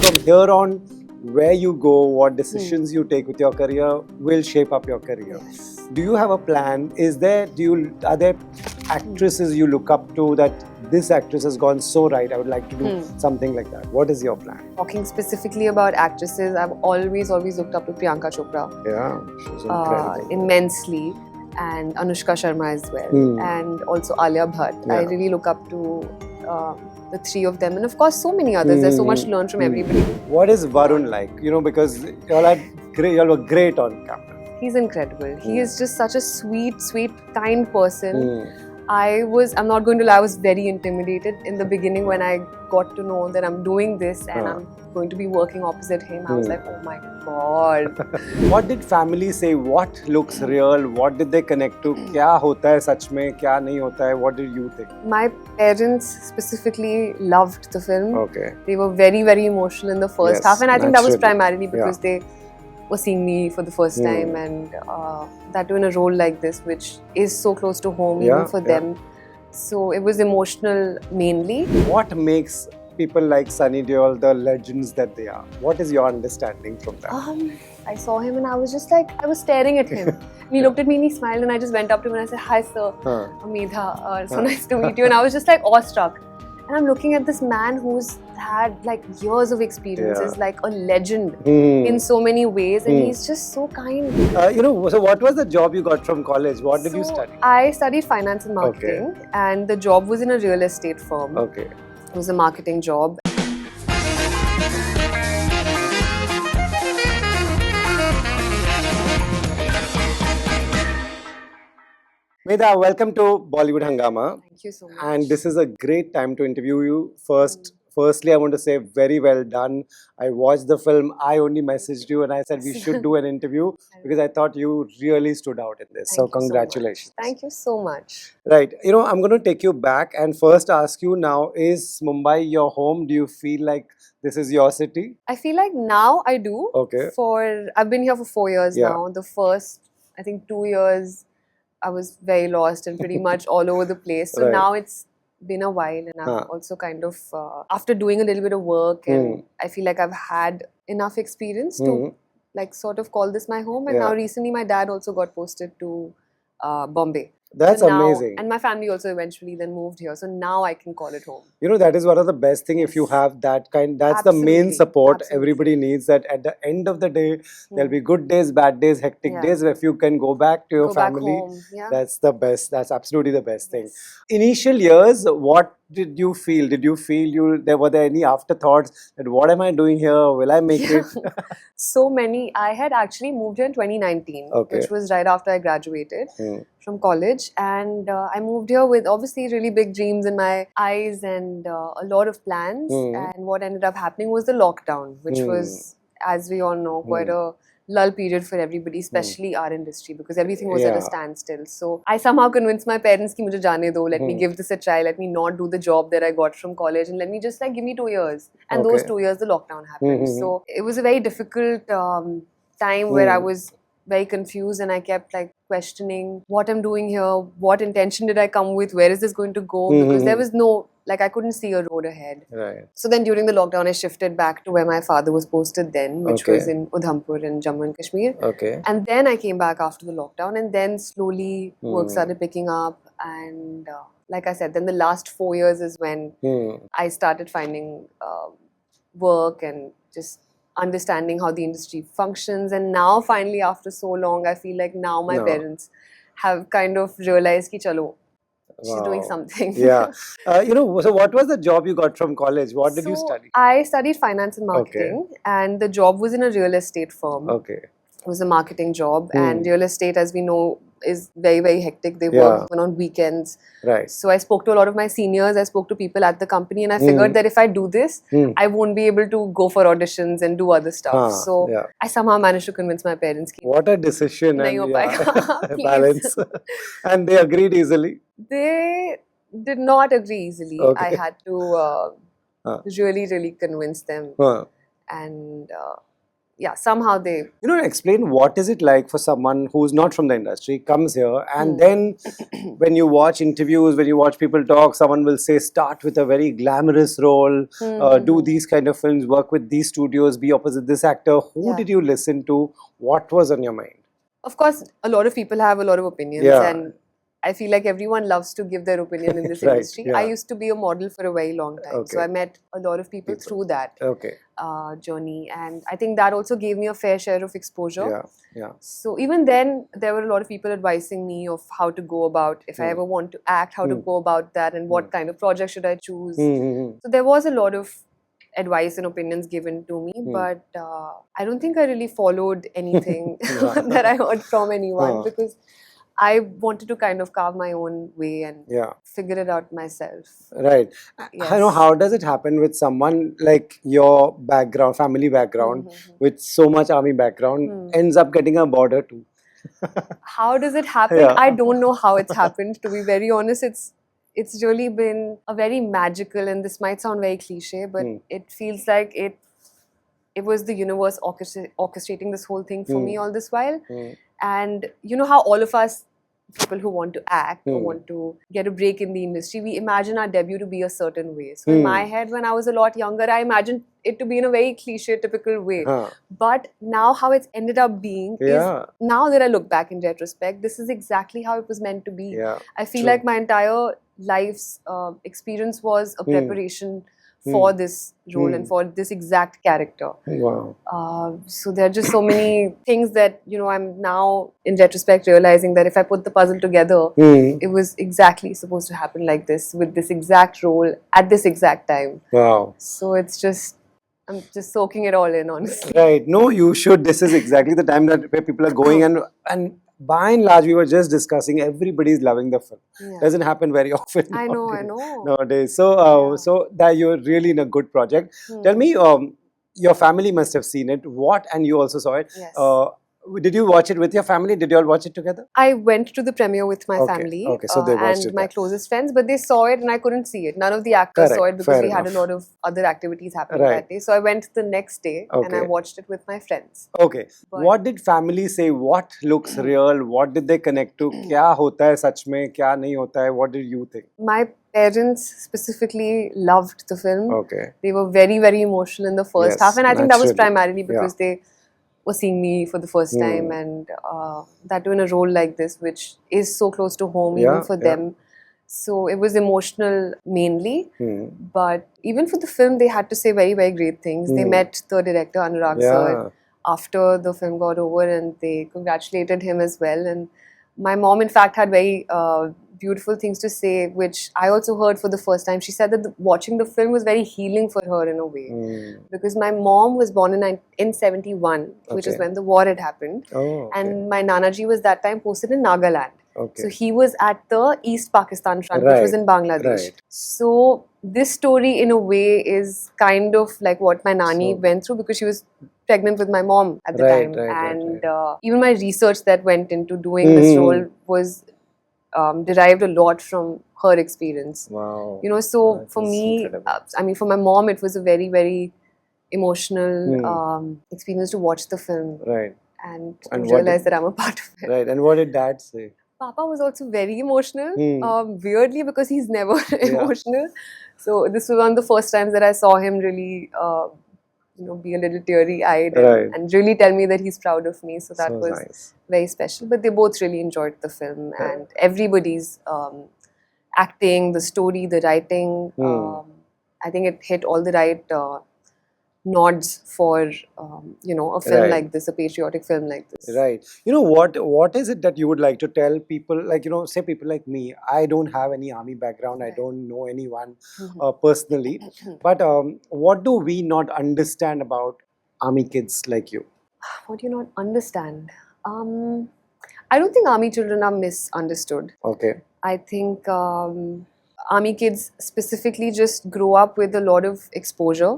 from here on, where you go, what decisions you take with your career will shape up your career. Yes. Do you have a plan? Are there actresses you look up to that this actress has gone so right, I would like to do something like that? What is your plan? Talking specifically about actresses, I've always looked up to Priyanka Chopra. Yeah, she's incredible. Immensely. And Anushka Sharma as well. And also Alia Bhatt. Yeah. I really look up to the three of them. And of course, so many others. There's so much to learn from everybody. What is Varun like? You know, because y'all were great on camera. He's incredible. He is just such a sweet, kind person. I'm not going to lie, I was very intimidated in the beginning when I got to know that I'm doing this and I'm going to be working opposite him. I was like, oh my God. What did family say? What looks real? What did they connect to? क्या होता है सच में? क्या नहीं होता है? What did you think? My parents specifically loved the film. Okay. They were very, very emotional in the first half, and I think that was primarily because they were seeing me for the first time, and that too in a role like this, which is so close to home even for them. So it was emotional mainly. What makes people like Sunny Deol the legends that they are? What is your understanding from that? I saw him and I was just like, I was staring at him. And he looked at me and he smiled, and I just went up to him and I said, "Hi sir, Medha, so nice to meet you." And I was just like awestruck. And I'm looking at this man who's had like years of experience, is like a legend in so many ways, and he's just so kind. So what was the job you got from college? What did you study? I studied finance and marketing, and the job was in a real estate firm. Okay. It was a marketing job. Medha, welcome to Bollywood Hungama. Thank you so much. And this is a great time to interview you. Firstly, I want to say very well done. I watched the film. I only messaged you and I said we should do an interview because I thought you really stood out in this. So congratulations. Thank you so much. Right. I'm going to take you back and first ask you now, is Mumbai your home? Do you feel like this is your city? I feel like now I do. Okay. I've been here for 4 years now. The first, I think 2 years, I was very lost and pretty much all over the place. So now it's been a while, and I'm also kind of, after doing a little bit of work, and I feel like I've had enough experience to like sort of call this my home. And now recently my dad also got posted to Bombay. That's amazing. And my family also eventually then moved here. So now I can call it home. That is one of the best things if you have that kind. That's the main support everybody needs. That at the end of the day, there'll be good days, bad days, hectic days. If you can go back to your family, that's the best. That's absolutely the best thing. Initial years, what did you feel? Did you feel were there any afterthoughts that what am I doing here? Will I make it? So many. I had actually moved here in 2019, which was right after I graduated from college, and I moved here with obviously really big dreams in my eyes and a lot of plans. And what ended up happening was the lockdown, which was, as we all know, quite a lull period for everybody, especially our industry, because everything was at a standstill. So I somehow convinced my parents ki mujhe jaane do, let me give this a try, let me not do the job that I got from college, and let me just like give me 2 years. And those 2 years the lockdown happened. So it was a very difficult time where I was very confused, and I kept like questioning what I'm doing here, what intention did I come with, where is this going to go, because there was no, like I couldn't see a road ahead. Right. So then during the lockdown I shifted back to where my father was posted then, which was in Udhampur in Jammu and Kashmir. Okay. And then I came back after the lockdown, and then slowly work started picking up, and like I said, then the last 4 years is when I started finding work and just understanding how the industry functions. And now finally after so long, I feel like now my parents have kind of realized ki chalo, she's doing something. So what was the job you got from college? What did you study? I studied finance and marketing, and the job was in a real estate firm. Okay. It was a marketing job, and real estate, as we know, is very, very hectic. They work on weekends. Right. So I spoke to a lot of my seniors, I spoke to people at the company, and I figured that if I do this, I won't be able to go for auditions and do other stuff. So I somehow managed to convince my parents. What a decision. Nahi ho payega. Balance. And they agreed easily? They did not agree easily. I had to really, really convince them. And yeah, somehow they... Explain what is it like for someone who's not from the industry, comes here, and then when you watch interviews, when you watch people talk, someone will say, start with a very glamorous role, do these kind of films, work with these studios, be opposite this actor. Who did you listen to? What was on your mind? Of course, a lot of people have a lot of opinions, and I feel like everyone loves to give their opinion in this industry. I used to be a model for a very long time, so I met a lot of people through that journey, and I think that also gave me a fair share of exposure. So even then, there were a lot of people advising me of how to go about, if I ever want to act, how to go about that, and what kind of project should I choose. So there was a lot of advice and opinions given to me, but I don't think I really followed anything that I heard from anyone, because I wanted to kind of carve my own way and figure it out myself. Right. I know, how does it happen with someone like your background, family background, with so much army background, ends up getting a border too? How does it happen? I don't know how it's happened, to be very honest. It's really been a very magical, and this might sound very cliche, but it feels like it was the universe orchestrating this whole thing for me all this while. And you know how all of us, people who want to act or want to get a break in the industry, we imagine our debut to be a certain way. So in my head, when I was a lot younger, I imagined it to be in a very cliche, typical way. But now how it's ended up being is, now that I look back in retrospect, this is exactly how it was meant to be. I feel like my entire life's experience was a preparation for this role and for this exact character. Wow. So there are just so many things that, I'm now in retrospect realizing that if I put the puzzle together, it was exactly supposed to happen like this, with this exact role at this exact time. Wow. So it's just, I'm just soaking it all in, honestly. Right. No, you should. This is exactly the time that where people are going, and by and large, we were just discussing, everybody's loving the film. Doesn't happen very often. I know. Nowadays. So, so that you're really in a good project. Tell me, your family must have seen it. And you also saw it. Yes. Did you watch it with your family? Did you all watch it together? I went to the premiere with my family so they watched and my closest friends, but they saw it and I couldn't see it. None of the actors saw it because we had a lot of other activities happening that day. So I went the next day and I watched it with my friends. Okay. But what did family say? What looks real? What did they connect to? Kya hota hai sach mein? Kya nahi hota hai? What did you think? My parents specifically loved the film. Okay. They were very, very emotional in the first half, and I think that was primarily because they were seeing me for the first time, and that too in a role like this, which is so close to home even for them. So it was emotional mainly, but even for the film, they had to say very, very great things. They met the director, Anurag sir, after the film got over, and they congratulated him as well. And my mom, in fact, had very beautiful things to say, which I also heard for the first time. She said that watching the film was very healing for her in a way, because my mom was born in 71, which is when the war had happened, and my Nanaji was that time posted in Nagaland. So he was at the East Pakistan front, which was in Bangladesh. So this story in a way is kind of like what my Nani went through, because she was pregnant with my mom at the time. And even my research that went into doing this role was derived a lot from her experience. Wow. So for me, I mean, for my mom, it was a very, very emotional experience to watch the film. And to realize that I'm a part of it. And what did Dad say? Papa was also very emotional, weirdly, because he's never emotional. So this was one of the first times that I saw him really be a little teary-eyed and really tell me that he's proud of me. So that was very special. But they both really enjoyed the film, and everybody's acting, the story, the writing. I think it hit all the right nods for a film like this, a patriotic film like this. Right. What is it that you would like to tell people, like, say people like me? I don't have any army background. I don't know anyone personally. But what do we not understand about army kids like you? What do you not understand? I don't think army children are misunderstood. Okay. I think army kids specifically just grow up with a lot of exposure.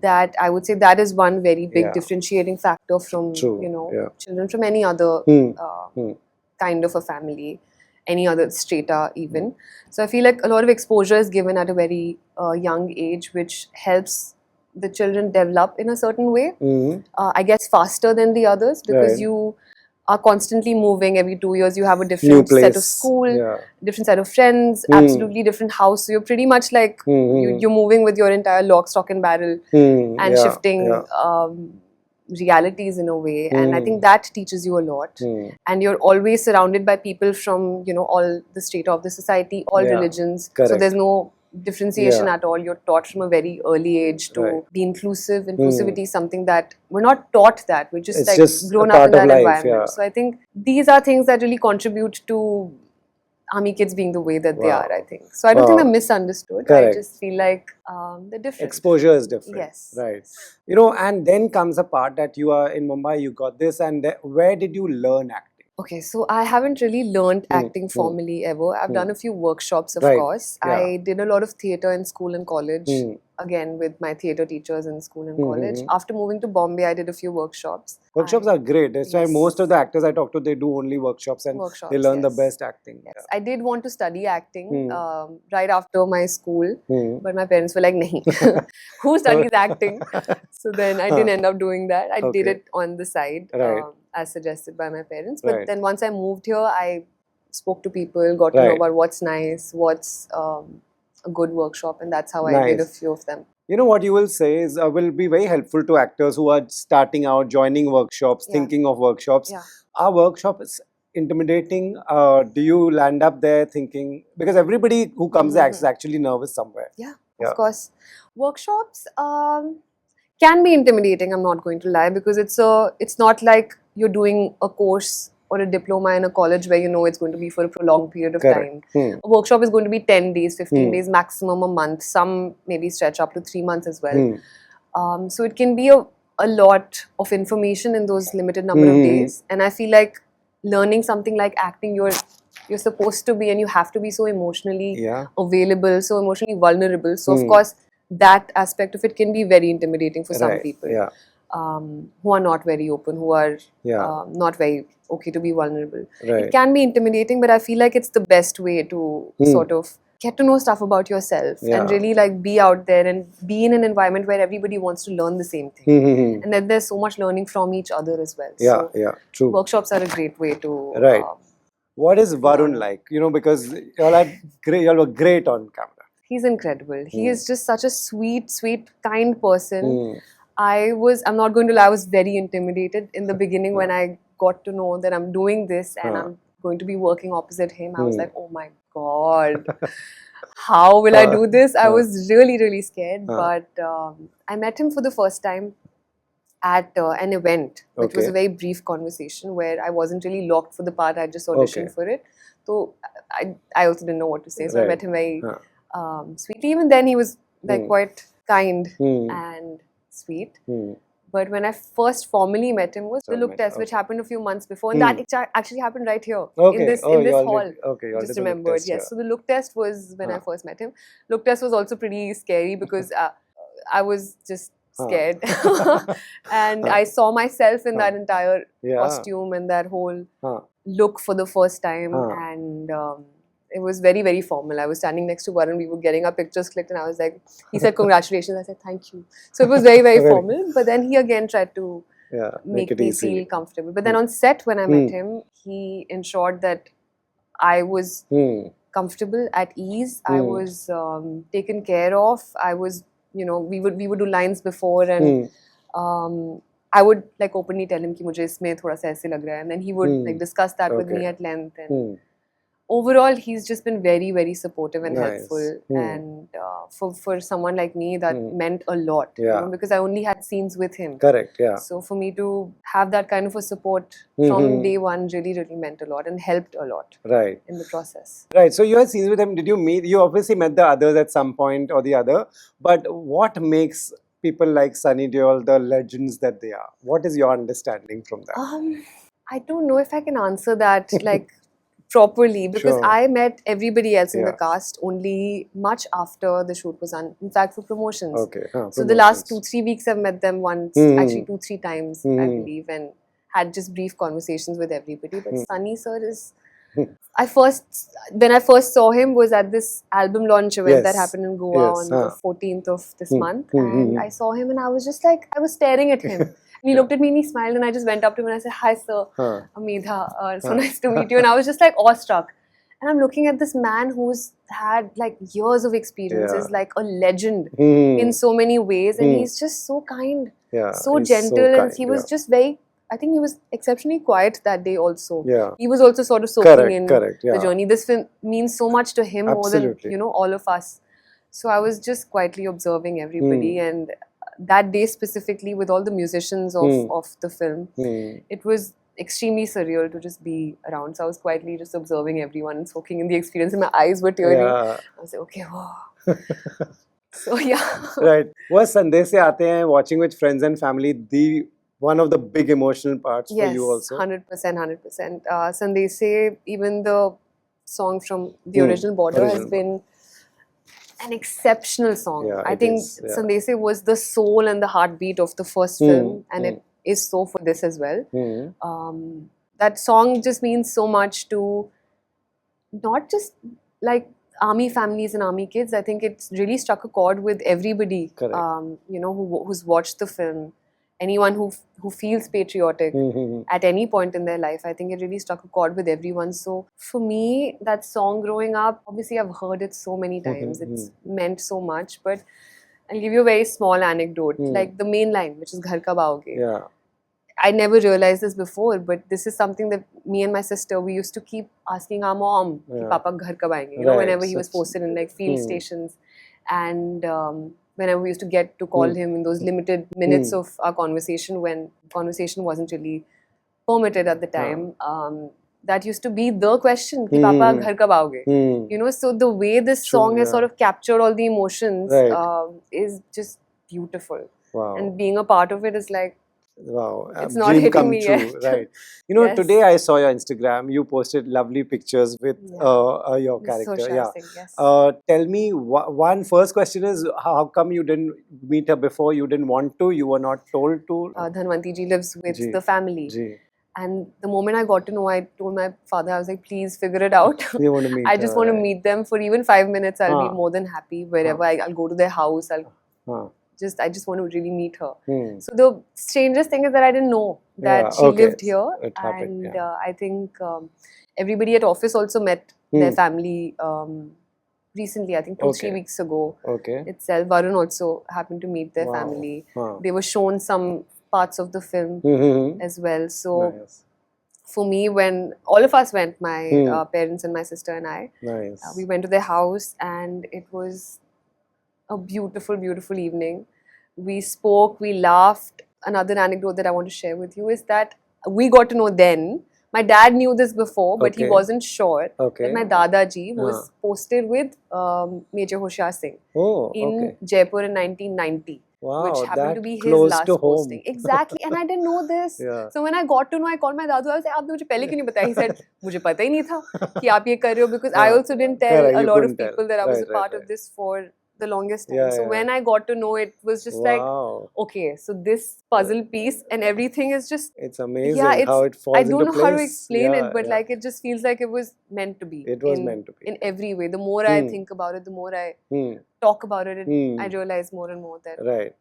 That I would say that is one very big differentiating factor from children from any other kind of a family, any other strata even. So I feel like a lot of exposure is given at a very young age, which helps the children develop in a certain way. I guess faster than the others, because you are constantly moving. Every 2 years you have a different set of school, different set of friends, absolutely different house. So you're pretty much like you're moving with your entire lock, stock and barrel and shifting realities in a way. And I think that teaches you a lot. And you're always surrounded by people from, you know, all the strata of the society, all religions. Correct. So there's no differentiation at all. You're taught from a very early age to be inclusive. Inclusivity is something that we're not taught, that we're just grown up in that environment. So I think these are things that really contribute to army kids being the way that they are, I think. So I don't think they're misunderstood. I just feel like they're different. Exposure is different. Yes. Right. You know, and then comes a part that you are in Mumbai, you got this, and where did you learn acting? Okay, so I haven't really learned acting formally ever. I've done a few workshops, of course. I did a lot of theatre in school and college, again with my theatre teachers in school and college. After moving to Bombay, I did a few workshops. Workshops are great. That's why most of the actors I talk to, they do only workshops and they learn the best acting. Yes. I did want to study acting right after my school, but my parents were like, nahi, who studies acting? So then I didn't end up doing that. I did it on the side. As suggested by my parents. But then once I moved here, I spoke to people, got to know about what's nice, what's a good workshop, and that's how I did a few of them. You know, what you will say is will be very helpful to actors who are starting out, joining workshops, thinking of workshops. Our workshop is intimidating. Do you land up there thinking, because everybody who comes acts is actually nervous somewhere. Of course. Workshops can be intimidating, I'm not going to lie, because it's not like you're doing a course or a diploma in a college where you know it's going to be for a prolonged period of time. A workshop is going to be 10 days, 15 days, maximum a month. Some maybe stretch up to 3 months as well. So it can be a lot of information in those limited number of days. And I feel like learning something like acting, you're supposed to be, and you have to be so emotionally available, so emotionally vulnerable. So of course, that aspect of it can be very intimidating for some people who are not very open, who are not very okay to be vulnerable. It can be intimidating, but I feel like it's the best way to sort of get to know stuff about yourself and really like be out there and be in an environment where everybody wants to learn the same thing. And then there's so much learning from each other as well. True. Workshops are a great way to... What is Varun like? You know, because y'all were great on camera. He's incredible. He is just such a sweet, kind person. I'm not going to lie, I was very intimidated in the beginning when I got to know that I'm doing this and I'm going to be working opposite him. I was like, oh my God, how will I do this? I was really scared. But I met him for the first time at an event, which was a very brief conversation where I wasn't really locked for the part. I just auditioned for it. So I also didn't know what to say. So I met him very... sweetly. Even then he was like quite kind and sweet. But when I first formally met him was the look test, which happened a few months before, and that actually happened right here in this hall. Just remembered, yes. So the look test was when I first met him. Look test was also pretty scary because I was just scared, and I saw myself in that entire costume and that whole look for the first time, and it was very formal. I was standing next to Varun, we were getting our pictures clicked, and I was like, he said congratulations, I said thank you. So it was very formal, but then he again tried to make me feel comfortable. But then on set when I met him, he ensured that I was comfortable, at ease, I was taken care of. I was, you know, we would do lines before, and I would like openly tell him ki mujhe isme thoda sa aise lag raha hai, and then he would like discuss that with me at length. And overall, he's just been very supportive and helpful, and for someone like me, that meant a lot. You know, because I only had scenes with him. Correct. So for me to have that kind of a support from day one really meant a lot and helped a lot. In the process. So you had scenes with him. Did you meet? You obviously met the others at some point or the other. But what makes people like Sunny Deol the legends that they are? What is your understanding from that? I don't know if I can answer that like properly, because I met everybody else in the cast only much after the shoot was on. In fact, for promotions. So the last 2-3 weeks I've met them once, actually 2-3 times, I believe, and had just brief conversations with everybody. But Sunny sir is When I first saw him was at this album launch event that Yes. happened in Goa Yes. on the 14th of this month. And I saw him and I was just like, I was staring at him. And he looked at me and he smiled and I just went up to him and I said, "Hi sir, I'm Medha, so nice to meet you." And I was just like awestruck. And I'm looking at this man who's had like years of experiences, like a legend in so many ways. And he's just so kind, so gentle. And he was just very, I think he was exceptionally quiet that day also. He was also sort of soaking in the journey. This film means so much to him more than, you know, all of us. So I was just quietly observing everybody. And that day specifically with all the musicians of the film, it was extremely surreal to just be around. So I was quietly just observing everyone and soaking in the experience and my eyes were teary. I was like, okay, wow. So yeah. Right. Was Sandese Aate Hain, watching with friends and family, the one of the big emotional parts for you also? Yes, 100%. Sandese, even the song from the original Border has been an exceptional song. I think Sandese was the soul and the heartbeat of the first film, and it is so for this as well. That song just means so much to not just like army families and army kids. I think it's really struck a chord with everybody, you know, who's watched the film. Anyone who feels patriotic at any point in their life, I think it really struck a chord with everyone. So for me, that song growing up, obviously I've heard it so many times. It's meant so much. But I'll give you a very small anecdote. Like the main line, which is "Ghar kab aoge." I never realized this before, but this is something that me and my sister, we used to keep asking our mom, "Papa, ghar kab aayenge?" You know, whenever he was posted in like field stations. And whenever we used to get to call him in those limited minutes of our conversation when conversation wasn't really permitted at the time, that used to be the question, ki "Papa, ghar kab aoge?" You know, so the way this song has sort of captured all the emotions is just beautiful. And being a part of it is like, wow, it's not dream hitting come me true, yet. right? You know, today I saw your Instagram. You posted lovely pictures with your character. Yes. Tell me, one first question is, how come you didn't meet her before? You didn't want to? You were not told to? Dhanwanti ji lives with the family. And the moment I got to know, I told my father, I was like, please figure it out. You want to meet I just want to meet them for even 5 minutes. I'll be more than happy wherever I'll go to their house. I just want to really meet her. So the strangest thing is that I didn't know that she lived here. And I think everybody at office also met their family recently, I think 2-3 weeks ago itself. Varun also happened to meet their family. They were shown some parts of the film as well. So for me, when all of us went, my parents and my sister and I, we went to their house and it was a beautiful, beautiful evening. We spoke, we laughed. Another anecdote that I want to share with you is that we got to know then. My dad knew this before, but he wasn't sure that my Dadaji was posted with Major Hoshiar Singh in Jaipur in 1990. Wow, which happened to be his last posting. Exactly, and I didn't know this. So when I got to know, I called my dadu. I was like, "Aapne mujhe pehle kyun nahi bataya?" He said, "Mujhe pata hi nahi tha ki aap ye kar rahe ho," because I also didn't tell a lot of people that I was a part of this for the longest time. So when I got to know, it was just like, okay, so this puzzle piece and everything is just, it's amazing how it falls into place. I don't know how to explain it, but like it just feels like it was meant to be. It was meant to be in every way. The more I think about it, the more I talk about it, I realize more and more that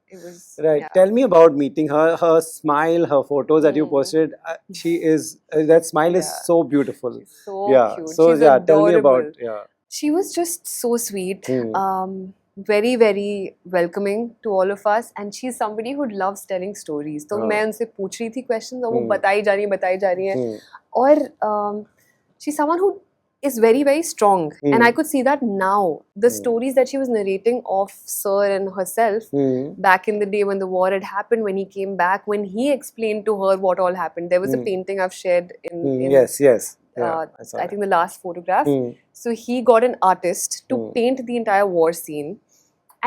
it was Tell me about meeting her. Her smile, her photos that you posted, she is that smile is so beautiful. She's so cute. So she's adorable. tell me about She was just so sweet. Very, very welcoming to all of us, and she's somebody who loves telling stories. So मैं उनसे पूछ रही थी questions और वो बताई जा रही है और she's someone who is very, very strong, and I could see that now. The stories that she was narrating of Sir and herself back in the day when the war had happened, when he came back, when he explained to her what all happened. There was a painting I've shared in I think the last photograph. So he got an artist to paint the entire war scene.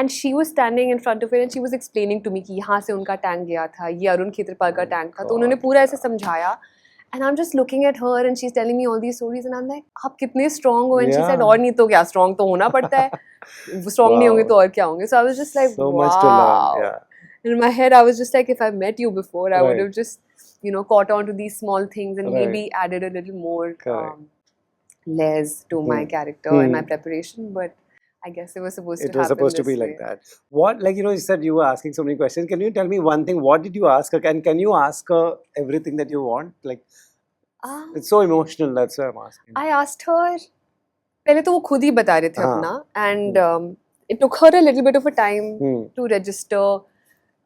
And she was standing in front of it and she was explaining to me कि यहाँ से उनका tank गया था, ये अरुण खेत्रपाल का tank था, तो उन्होंने पूरा ऐसे समझाया. And I'm just looking at her and she's telling me all these stories and I'm like, आप कितने strong हो? And she said, और नहीं तो क्या, strong तो होना पड़ता है. Strong नहीं होंगे तो और क्या होंगे? So I was just like, so wow. Much to learn. In my head, I was just like, if I met you before, I would have just, caught on to these small things and maybe added a little more layers to my character and my preparation, but I guess it was supposed to happen. It was supposed to be like that. What, like, you said you were asking so many questions. Can you tell me one thing? What did you ask her? Can you ask her everything that you want? Like, it's so emotional. That's why I'm asking. I asked her. पहले तो वो खुद ही बता रहे थे अपना, and it took her a little bit of a time to register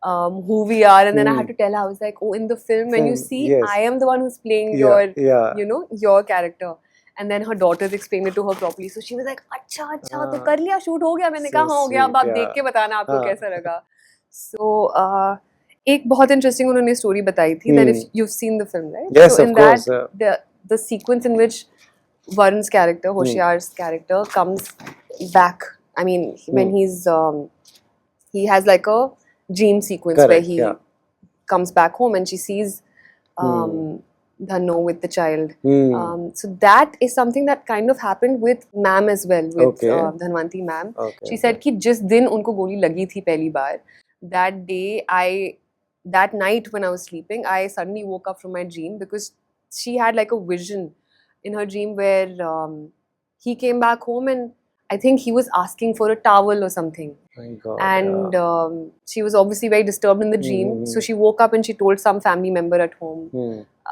who we are, and then I had to tell her. I was like, oh, in the film when you see, I am the one who's playing your character. And then her daughters explained it to her properly. So she was like, अच्छा अच्छा तो कर लिया, shoot हो गया. मैंने कहा हाँ हो गया, अब आप देख के बताना आपको कैसा लगा. So एक बहुत interesting उन्होंने story बताई थी that if you've seen the film, right? Yes, so of in course. That the sequence in which Varun's character, Hoshiar's character, comes back. I mean, when he has like a dream sequence where he comes back home and she sees Dhanno with the child. So that is something that kind of happened with Ma'am as well, with Dhanwanti Ma'am. She said कि जिस दिन उनको गोली लगी थी पहली बार, that day that night when I was sleeping, I suddenly woke up from my dream because she had like a vision in her dream where he came back home and I think he was asking for a towel or something. Thank God, and she was obviously very disturbed in the dream. So she woke up and she told some family member at home.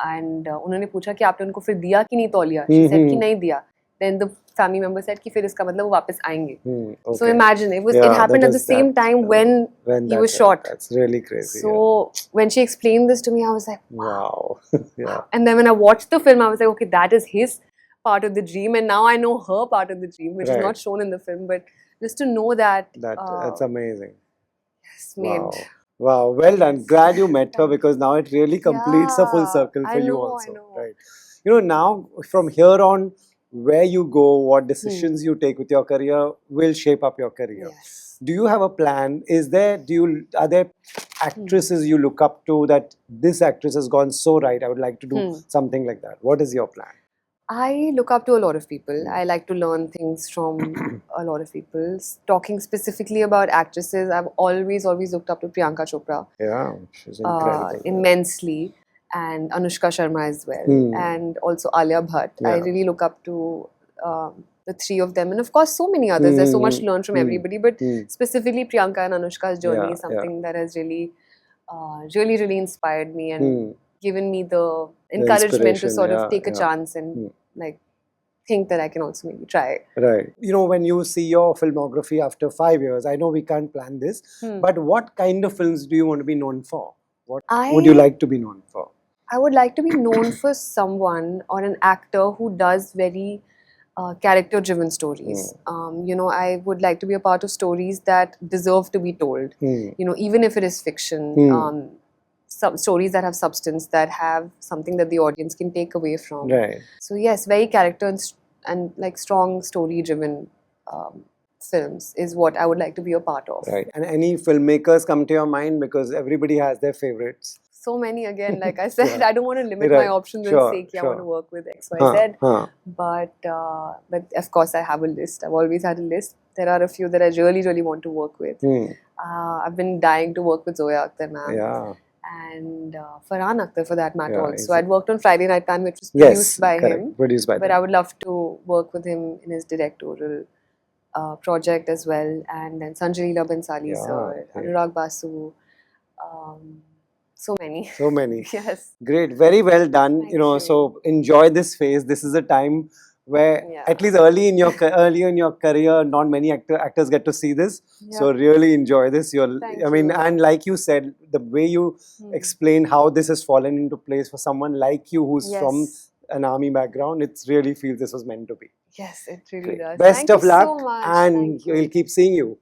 And उन्होंने पूछा कि आपने उनको फिर दिया कि नहीं तौलिया? She said कि नहीं दिया. Then the family member said कि फिर इसका मतलब वो वापस आएंगे. So imagine it happened at the same time when he was shot. That's really crazy. So when she explained this to me, I was like, wow. And then when I watched the film, I was like, okay, that is his part of the dream, and now I know her part of the dream, which is not shown in the film, but just to know that's amazing. Yes, made. Wow, well done. Glad you met her because now it really completes a full circle for you also. Right. Now from here on, where you go, what decisions you take with your career will shape up your career. Yes. Do you have a plan? Are there actresses you look up to that this actress has gone so right, I would like to do something like that? What is your plan? I look up to a lot of people. I like to learn things from a lot of people. Talking specifically about actresses, I've always looked up to Priyanka Chopra. Yeah, she's incredible. Immensely. And Anushka Sharma as well. And also Alia Bhatt. I really look up to the three of them. And of course, so many others. There's so much to learn from everybody. But specifically, Priyanka and Anushka's journey is something that has really, really inspired me and given me the encouragement to sort of take a chance and like think that I can also maybe try. Right. When you see your filmography after 5 years, I know we can't plan this, but what kind of films do you want to be known for? What would you like to be known for? I would like to be known for someone or an actor who does very character-driven stories. I would like to be a part of stories that deserve to be told. Even if it is fiction. Some stories that have substance, that have something that the audience can take away from. Right. So yes, very character and like strong story-driven films is what I would like to be a part of. Right. And any filmmakers come to your mind, because everybody has their favorites? So many again, like I said, I don't want to limit my options and say I want to work with X, Y, Z. But of course I have a list. I've always had a list. There are a few that I really want to work with. I've been dying to work with Zoya Akhtar ma'am. Yeah. And Farhan Akhtar for that matter also. I'd worked on Friday Night Plan, which was produced by him. But I would love to work with him in his directorial project as well. And then Sanjay Leela Bhansali sir, Anurag Basu, so many. So many. Yes. Great. Very well done. Thank you. So enjoy this phase. This is a time where at least early in your career, not many actors get to see this. So really enjoy this. And like you said, the way you explain how this has fallen into place for someone like you who's from an army background, it really feels this was meant to be. Yes, it really does. Best of luck, so much. and we'll keep seeing you.